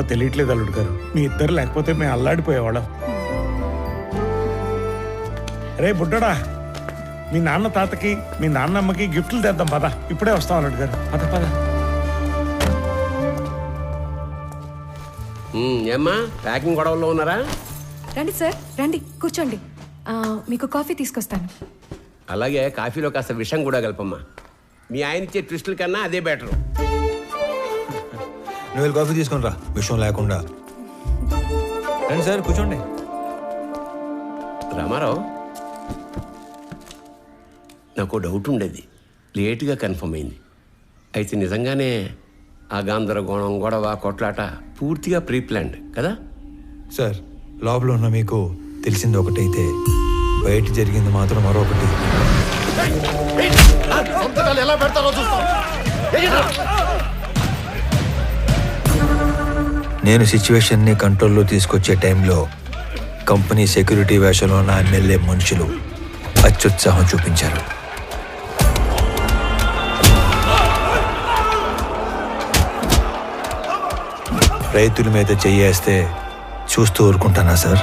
తెలియట్లేదు అల్లుడు గారు. మీ ఇద్దరు లేకపోతే మేము అల్లాడిపోయేవాళ్ళం. రే బుడ్డడా, మీ నాన్న తాతకి మీ నాన్నమ్మకి గిఫ్ట్లు తెద్దాం పద. ఇప్పుడే వస్తాం అల్లుడు గారు, పద పద. ఏమ్మా ప్యాకింగ్ గొడవల్లో ఉన్నారా? రండి సార్, రండి కూర్చోండి. మీకు కాఫీ తీసుకొస్తాను. అలాగే కాఫీలో కాస్త విషం కూడా కలపమ్మా. మీ ఆయన ఇచ్చే ట్విస్టుల కన్నా అదే బెటరు. నువ్వు కాఫీ తీసుకుని రా, విషయం లేకుండా. రండి సార్, కూర్చోండి. రామారావు, నాకు డౌట్ ఉండేది, లేటుగా కన్ఫర్మ్ అయింది. అయితే నిజంగానే ఆ గందరగోళం, గొడవ, కొట్లాట పూర్తిగా ప్రీ ప్లాన్డ్ కదా? సార్, లోపల ఉన్న మీకు తెలిసింది ఒకటైతే బయట జరిగింది మాత్రం మరొకటి. నేను సిచ్యువేషన్ని కంట్రోల్లో తీసుకొచ్చే టైంలో కంపెనీ సెక్యూరిటీ వేషంలో ఉన్న ఎమ్మెల్యే మనుషులు అత్యుత్సాహం చూపించారు. రైతుల మీద చెయ్యేస్తే చూస్తూ ఊరుకుంటానా సార్?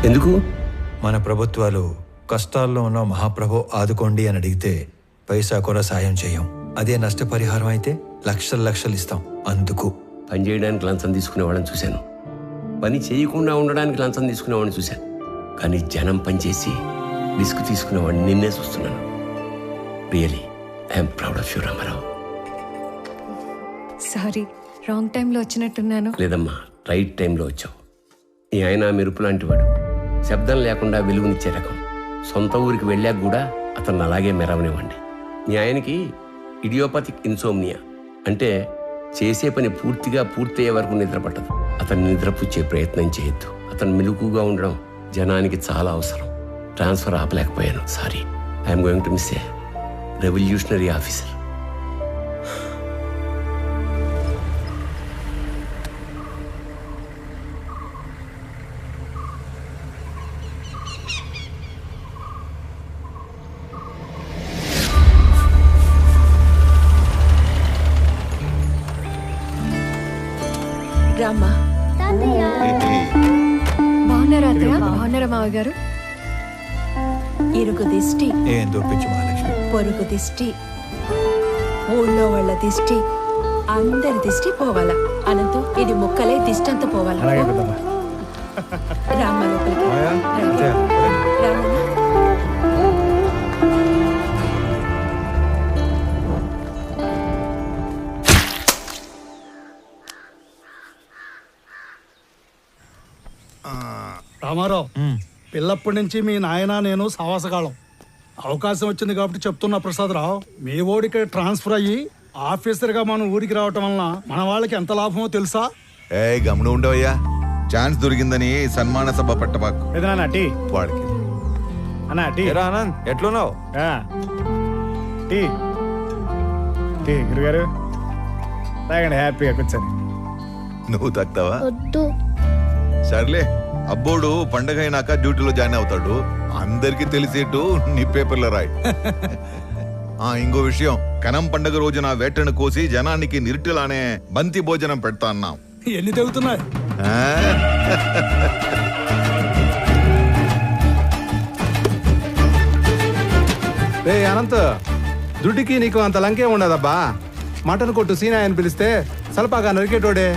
ఎందుకు? మన ప్రభుత్వాలు కష్టాల్లో ఉన్న మహాప్రభు ఆదుకోండి అని అడిగితే పైసా కూడా సాయం చేయం. అదే నష్టపరిహారం అయితే లక్షలు లక్షలు ఇస్తాం. అందుకు పని చేయడానికి లంచం తీసుకునే వాళ్ళని చూశాను, పని చేయకుండా ఉండడానికి లంచం తీసుకునేవాడిని చూశాను. కానీ జనం పనిచేసి రిస్క్ తీసుకునేవాడిని నిన్నే చూస్తున్నాను. Really I'm proud of you Ramarao. Sorry, wrong టైంలో వచ్చినట్టున్నాను. లేదమ్మా, రైట్ టైంలో వచ్చావు. ఈ ఆయన మెరుపు లాంటి వాడు, శబ్దం లేకుండా వెలుగునిచ్చే రకం. సొంత ఊరికి వెళ్ళాక కూడా అతను అలాగే మెరవనివ్వండి. మీ ఆయనకి ఇడియోపతిక్ ఇన్సోమ్నియా, అంటే చేసే పని పూర్తిగా పూర్తయ్యే వరకు నిద్ర పట్టదు. అతన్ని నిద్రపుచ్చే ప్రయత్నం చేయొద్దు. అతను మెలుకుగా ఉండడం జనానికి చాలా అవసరం. ట్రాన్స్ఫర్ ఆపలేకపోయాను, sorry. I'm going to miss a revolutionary officer. రామ్మా. బాగున్నారా అత్తయ్య? బాగున్నారా మావయ్య గారు? ఇరుగు దిష్టి, ఏం దొప్పించు మహాలక్ష్మి. పొరుగు దిష్టి, ఊళ్ళో వాళ్ళ దిష్టి, అందరి దిష్టి పోవాలా. అనంతం ఇది ముక్కలే దిష్టి అంతా పోవాలా. రామ్మ లోపలికి రామ్మ. రామారావు, పిల్లప్పటి నుంచి మీ నాయన నేను సావాసగాళం. అవకాశం వచ్చింది కాబట్టి చెప్తున్నా ప్రసాదరావు, మీ ఓడికి ట్రాన్స్ఫర్ అయ్యి ఆఫీసర్గా మనం ఊరికి రావటం వలన మన వాళ్ళకి ఎంత లాభమో తెలుసా? ఏ గమను ఉండవయ్యా, ఛాన్స్ దొరికిందని సన్మాన సభ పట్టబాకు. వాడికి ఆనంద్, ఎట్లున్నావు? గురుగారు తాగండి, హ్యాపీగా కూర్చొని. నువ్వు తాగుతావా? సర్లే, అబ్బోడు పండగ అయినాక డ్యూటీలో జాయిన్ అవుతాడు. అందరికి తెలిసేట్టు నీ పేపర్లో రాయి. ఇంకో విషయం, కనం పండగ రోజున వేటను కోసి జనానికి నిరుటిలానే బంతి భోజనం పెడతా అన్నాం. ఎన్ని తెగుతున్నాయి? ఆ? రే అనంత్, దుడ్డుకి నీకు అంత లంకే ఉండదబ్బా. మటన్ కొట్టు సీనా అని పిలిస్తే సలపాగా నరికేటోడే.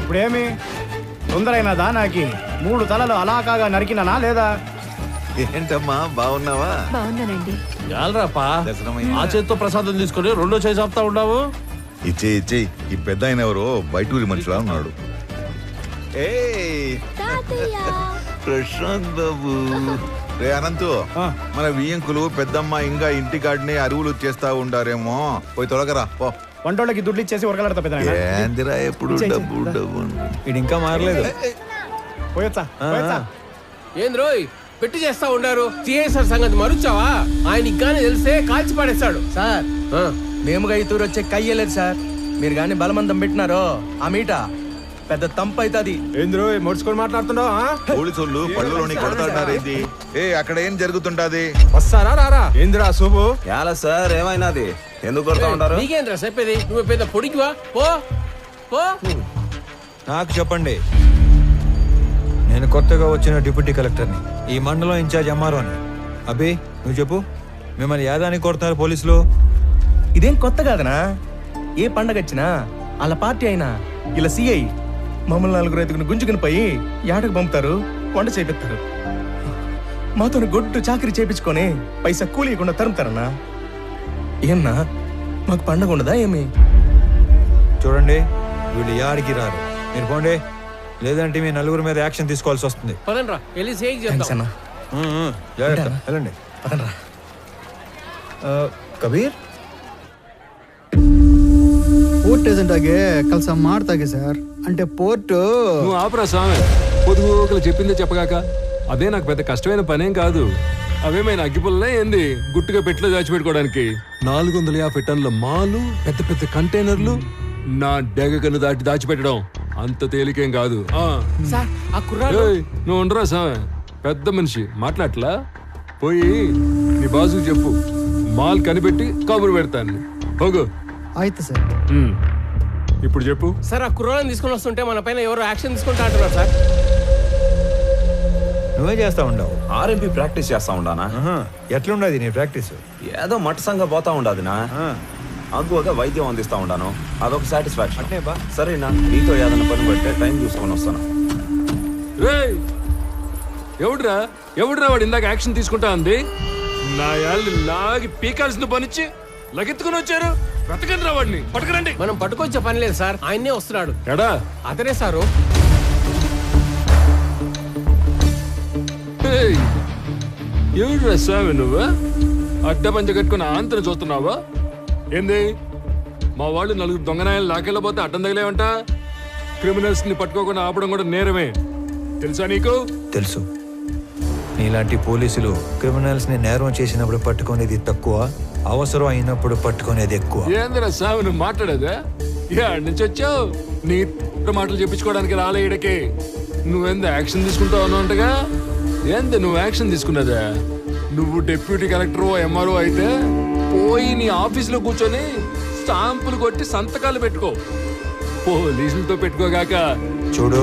ఇప్పుడేమి తొందరైనదా? నాకి 3 తలలు అలాకాగా నరికినానా లేదా? ఏంటమ్మా బాగున్నావా? బాగున్నానండి. చాలరాపా, దర్శనమయ్యిందా? ఆ చేతితో ప్రసాదం తీసుకొని రెండో చేయి చెప్తా ఉన్నావు. ఇచ్చే ఈ పెద్ద ఆయన ఎవరో బయటూరి మనిషిలా ఉన్నాడు. ప్రశాంత్ బాబు. రే అనంతు, మన వియ్యంకులు పెద్దమ్మ ఇంకా ఇంటికాడిని అరువులు చేస్తా ఉండారేమో, పోయి తొలగరా పో. వంటోళ్ళకి దుడ్లు ఇచ్చేసి ఉరకలాడతా పెద్ద ఏందిరా ఎప్పుడు డబ్బు డబ్బు. ఇది ఇంకా మారలేదు. పోయొచ్చా? ఏంది రోయ్ పెట్టి చేస్తా ఉండారు? సిఐసార్ సంగతి మరుచావా? ఆయన ఇంకానే తెలిస్తే కాల్చి పడేస్తాడు. సార్ మేముగా ఈ తూరు వచ్చే కయ్యలేదు సార్. మీరు కానీ బలమందం పెట్టినారో ఆ మీట పెద్ద తంపు అవుతుంది. ఏంద్రో మొడుచుకొని మాట్లాడుతున్నావు? పోలీసులు పళ్ళులోని కొడతాడారేంది? అక్కడ ఏం జరుగుతుంటాది? వస్తారా రారా? ఏందిరా శుభు? ఎలా సార్ ఏమైనాది? ఎందుకు కొడతా ఉంటారు? నీకేంద్రా చెప్పేది? నువ్వు పెద్ద పొడికివా? పో పో. నాకు చెప్పండి, నేను కొత్తగా వచ్చిన డిప్యూటీ కలెక్టర్ని, ఈ మండలం ఇన్ఛార్జ్ ఎంఆర్ఓని. అభి నువ్వు చెప్పు, మిమ్మల్ని యాదానికి కొడుతున్నారు పోలీసులు? ఇదేం కొత్త కాదనా? ఏ పండగ వచ్చినా వాళ్ళ పార్టీ అయినా ఇలా సిఐ మమ్మల్ని 4 ఐదుగురు గుంజుకుని పోయి ఏటకు పంపుతారు, వంట చేపిస్తారు. మాతో గొడ్డు చాకరీ చేపించుకొని పైసా కూలీయకుండా తరుముతారన్నా. ఏమన్నా మాకు పండగ ఉండదా ఏమి? చూడండి, వీళ్ళు యాడికి రారు. మీరు పోండి, లేదంటే మీ నలుగురు మీద యాక్షన్ తీసుకోవాల్సి వస్తుంది. పదండ్రా వెళ్ళి సేక్ థాంక్స్ చేద్దాం. అన్నా. జాగ్రత్త, వెళ్ళండి. పదండ్రా. ಕಬೀರ್ ಪೋರ್ಟ್ ಏಜೆಂಟ್ ಆಗಿ ಕೆಲಸ ಮಾಡ್ತಾಗೆ ಸರ್. అంటే పోర్టు నువ్వు ఆపరా స్వామి, పొదుగుకలు చెప్పిందే చెప్పగాక. అదే నాకు పెద్ద కష్టమైన పనేం కాదు. అవేమైనా అగ్గిపుల్లనే ఏంది గుట్టుగా పెట్టిలో దాచిపెట్టుకోవడానికి? 450 టన్నుల మాలు, పెద్ద పెద్ద కంటైనర్లు నా డెగకను దాచిపెట్టడం అంత తేలికేం కాదు. ఏయ్, నువ్వు ఉండరా స్వామి, పెద్ద మనిషి మాట్లాడలా. పోయి నీ బాసుకు చెప్పు, మాల్ కనిపెట్టి కబురు పెడతాను. ఓగు. ಆಯ್ತು ಸರ್. ఇప్పుడు చెప్పు సార్. ఆ కుర్రాళ్ళని తీసుకొని వస్తుంటే మన పైన ఎవరో యాక్షన్ తీసుకుంటా అంటున్నారు సార్. నువ్వే చేస్తా ఉండవు? ఆర్ఎంపీ ప్రాక్టీస్ చేస్తా ఉండానా? ఎట్లుండదు నీ ప్రాక్టీస్? ఏదో మట్టసంగా పోతా ఉండాదినా. అగ్గువగా వైద్యం అందిస్తా ఉండాను, అదొక సాటిస్ఫాక్షన్. అంటే బా సరేనా, నీతో ఏదైనా పని పడితే టైం చూసుకొని వస్తాను. ఎవడురా వాడు ఇందాక యాక్షన్ తీసుకుంటా అంది? నా యాళ్ళు లాగి పీకాల్సిన పనిచ్చి లగెత్తుకుని వచ్చారు. బ్రతకండి రా వాడిని, పట్టుకురండి. మనం పట్టుకొచ్చే పని లేదు సార్, ఆయన్నే వస్తున్నాడు. ఎడా అతనే సారు. ఎవడురా స్వామి నువ్వు? అడ్డ పంచ కట్టుకుని ఆంతరం చూస్తున్నావా ఏంది? మా వాళ్ళు 4 దొంగనాయాలు లాకెళ్ళబోతే అడ్డం తగిలేవంట. క్రిమినల్స్ ని పట్టుకోకుండా ఆపడం కూడా నేరమే, తెలుసా నీకు? తెలుసు. నీలాంటి పోలీసులు క్రిమినల్స్ ని నేరం చేసినప్పుడు పట్టుకునేది తక్కువ, అవసరం అయినప్పుడు పట్టుకునేది ఎక్కువ. ఏందిరా స్వామి నువ్వు మాట్లాడేదా? ఏడు నుంచి వచ్చావు? నీ మాటలు చెప్పించుకోవడానికి రాలే ఈడకి. నువ్వెంత యాక్షన్ తీసుకుంటావు అన్నట్టుగా. ఏంది నువ్వు యాక్షన్ తీసుకున్నదా? నువ్వు డిప్యూటీ కలెక్టర్ ఎంఆర్ఓ అయితే పోయి నీ ఆఫీసులో కూర్చొని స్టాంపులు కొట్టి సంతకాలు పెట్టుకో, పోలీసులతో పెట్టుకోగాక. చూడు,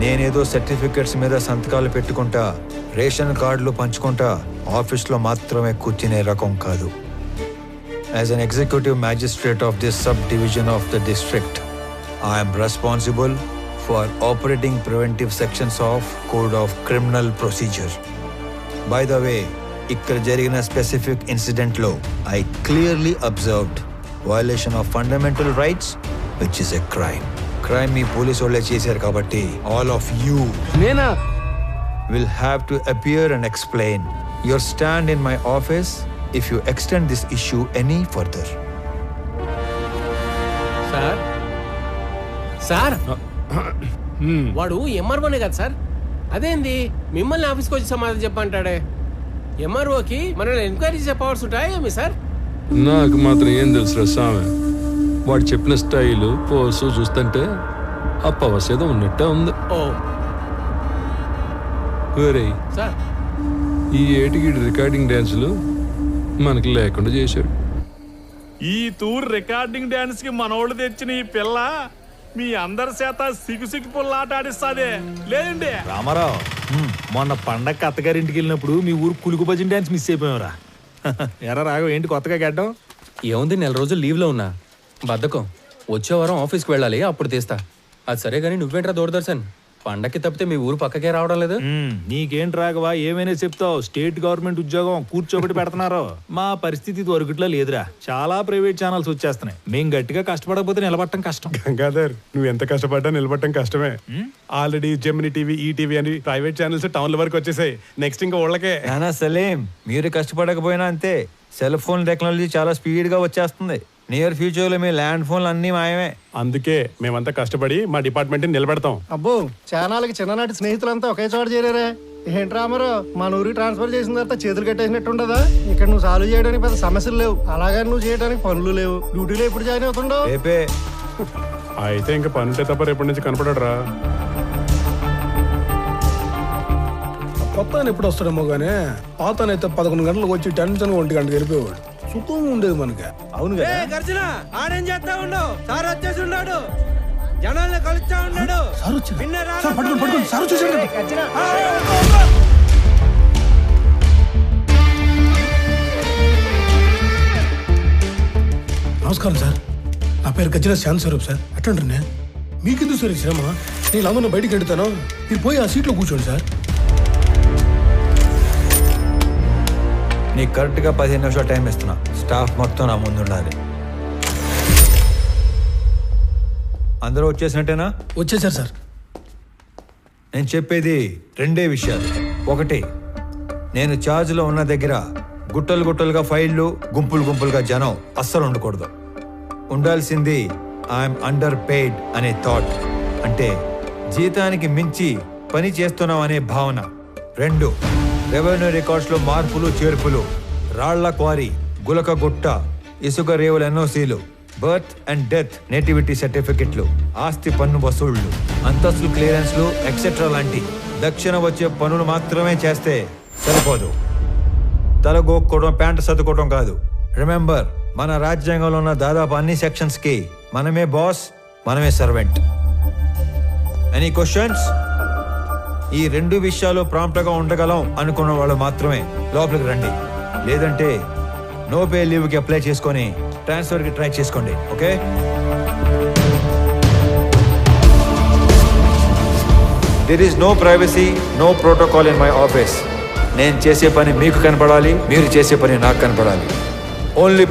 నేనేదో సర్టిఫికెట్స్ మీద సంతకాలు పెట్టుకుంటా, రేషన్ కార్డులు పంచుకుంటా ఆఫీస్లో మాత్రమే కూర్చునే రకం కాదు. As an executive magistrate of this subdivision of the district, I'm responsible for operating preventive sections of code of criminal procedure. By the way, ఇక్కడ జరిగిన స్పెసిఫిక్ ఇన్సిడెంట్లో I clearly observed violation of fundamental rights, which is a crime. Crime మీ పోలీసు వాళ్ళే చేశారు కాబట్టి all of you నేనా will have to appear and explain your stand in my office if you extend this issue any further. Sir sir వాడు ఎంఆర్ఓనే కదా sir? అదేంది మిమ్మల్ని ఆఫీస్కి వచ్చి సమాధానం చెప్పంటాడే? ఎంఆర్ఓకి మనల్ని ఎంక్వైరీ చేసే పవర్స్ ఉంటాయా ఏమి సార్? నాకు మాత్రం ఏం తెలుసురా స్వామి, వాడు చెప్పిన స్టైలు పోసు చూస్తుంటే ఆ పవర్స్ ఏదో ఉన్నట్టే ఉంది. ఓ సార్, ఈ ఏటికి రికార్డింగ్ డ్యాన్సులు మనకి లేకుండా చేశాడు. ఈ టూర్ రికార్డింగ్ డాన్స్ కి మనోళ్ళు తెచ్చిన ఈ పిల్ల మీ అందరి చేత సిగ్గు పుల్లాట ఆడిస్తాదే లేదండి. రామారావు, మొన్న పండగ అత్తగారింటికి వెళ్ళినప్పుడు మీ ఊరు కులుకు భజన డాన్స్ మిస్ అయిపోయావురా. ఎరా రాఘవ, ఏంటి కొత్తగా గడ్డం? ఏముంది, 4 రోజులు లీవ్లో ఉన్నా. బద్ధకం. వచ్చే వారం ఆఫీస్కి వెళ్ళాలి, అప్పుడు తీస్తా. అది సరే కానీ నువ్వేంట్రా దూరదర్శన్ పండక్కి తప్పితే మీ ఊరు పక్కకే రావడం లేదు? నీకేంటి రాఘవా, ఏమైనా చెప్తావు. స్టేట్ గవర్నమెంట్ ఉద్యోగం కూర్చోబెట్టి పెడుతున్నారు. మా పరిస్థితి దొరకట్లో లేదురా. చాలా ప్రైవేట్ ఛానల్స్ వచ్చేస్తున్నాయి. మేం గట్టిగా కష్టపడకపోతే నిలబడటం కష్టం. గంగాధర్, నువ్వు ఎంత కష్టపడ్డా నిలబడటం కష్టమే. ఆల్రెడీ జెమిని టీవీ, ఈటీవీ అని ప్రైవేట్ ఛానల్స్ టౌన్ల వరకు వచ్చేసాయి. నెక్స్ట్ ఇంకా ఊళ్ళకే. నానా సలీం, మీరు కష్టపడకపోయినా అంతే. సెల్ ఫోన్ టెక్నాలజీ చాలా స్పీడ్గా వచ్చేస్తుంది. నియర్ ఫ్యూచర్ లో మీ ల్యాండ్ ఫోన్లు అన్నీ మాయమే. అందుకే మేమంతా కష్టపడి మా డిపార్ట్మెంట్ నిలబెడతాం. అబ్బో, చానాలకి చిన్ననాటి స్నేహితులంతా ఒకే చోట చేరారే. ఏంటి రామారావు, మన ఊరికి ట్రాన్స్ఫర్ చేసిన తర్వాత చేతులు కట్టేసినట్టు ఉండదా? ఇక్కడ నువ్వు సాల్వ్ చేయడానికి పెద్ద సమస్యలు లేవు, అలాగని నువ్వు చేయడానికి పనులు లేవు. డ్యూటీలో ఎప్పుడు జాయిన్ అవుతుండవు? రేపే. అయితే ఇంకా పని ఉంటే తప్ప రేపటి నుంచి కనపడరా. కొత్త ఎప్పుడు వస్తాడేమో గానీ పాతనైతే 11 గంటలకు వచ్చి టెన్షన్ 1 గంటకు వెళ్ళిపోయాడు. సుఖం ఉండేది మనకి. అవును గర్జన ఆడేం చేస్తా ఉండవు. సార్ వచ్చేసి ఉన్నాడు, జనాల్ని కలుస్తా ఉన్నాడు. నమస్కారం సార్, నా పేరు గజ్జల శాంత్ స్వరూప్ సార్. ఎట్లంటారు మీకెందుకు సార్ ఈ శ్రమ? నేను అందరూ బయటికి వెళ్తాను, మీరు పోయి ఆ సీట్లో కూర్చోండి సార్. నీకు కరెక్ట్గా 15 నిమిషాలు టైం ఇస్తున్నా. స్టాఫ్ మొత్తం నా ముందు ఉండాలి. అందరూ వచ్చేసినట్టేనా? వచ్చేసారు సార్. నేను చెప్పేది 2 విషయాలు. ఒకటి, నేను ఛార్జ్లో ఉన్న దగ్గర గుట్టలు గుట్టలుగా ఫైళ్ళు, గుంపులు గుంపులుగా జనం అస్సలు ఉండకూడదు. ఉండాల్సింది ఐఎమ్ అండర్ పెయిడ్ అనే థాట్, అంటే జీతానికి మించి పని చేస్తున్నాం అనే భావన. 2, రెవెన్యూ రికార్డ్స్లో మార్పులు చేర్పులు, రాళ్ల క్వారీ, గులక గుట్ట, ఇసుక రేవుల ఎన్ఓసీలు, బర్త్ అండ్ డెత్ నేటివిటీ సర్టిఫికెట్లు, ఆస్తి పన్ను వసూళ్లు, అంతస్తులు క్లియరెన్స్లు ఎక్సెట్రా లాంటి దక్షిణ వచ్చే పనులు మాత్రమే చేస్తే సరిపోదు. తలగోక్కోవడం, ప్యాంటు సర్దుకోవడం కాదు. రిమెంబర్, మన రాజ్యాంగంలో ఉన్న దాదాపు అన్ని సెక్షన్స్ కి మనమే బాస్, మనమే సర్వెంట్. Any questions? ఈ 2 విషయాలు ప్రాంప్ట్గా ఉండగలం అనుకున్న వాళ్ళు మాత్రమే లోపలికి రండి. లేదంటే నో పే లీవ్కి అప్లై చేసుకొని ట్రాన్స్ఫర్కి ట్రై చేసుకోండి. Okay? There is no privacy, no protocol in my office. నేను చేసే పని మీకు కనపడాలి, మీరు చేసే పని నాకు కనపడాలి. ఓన్లీ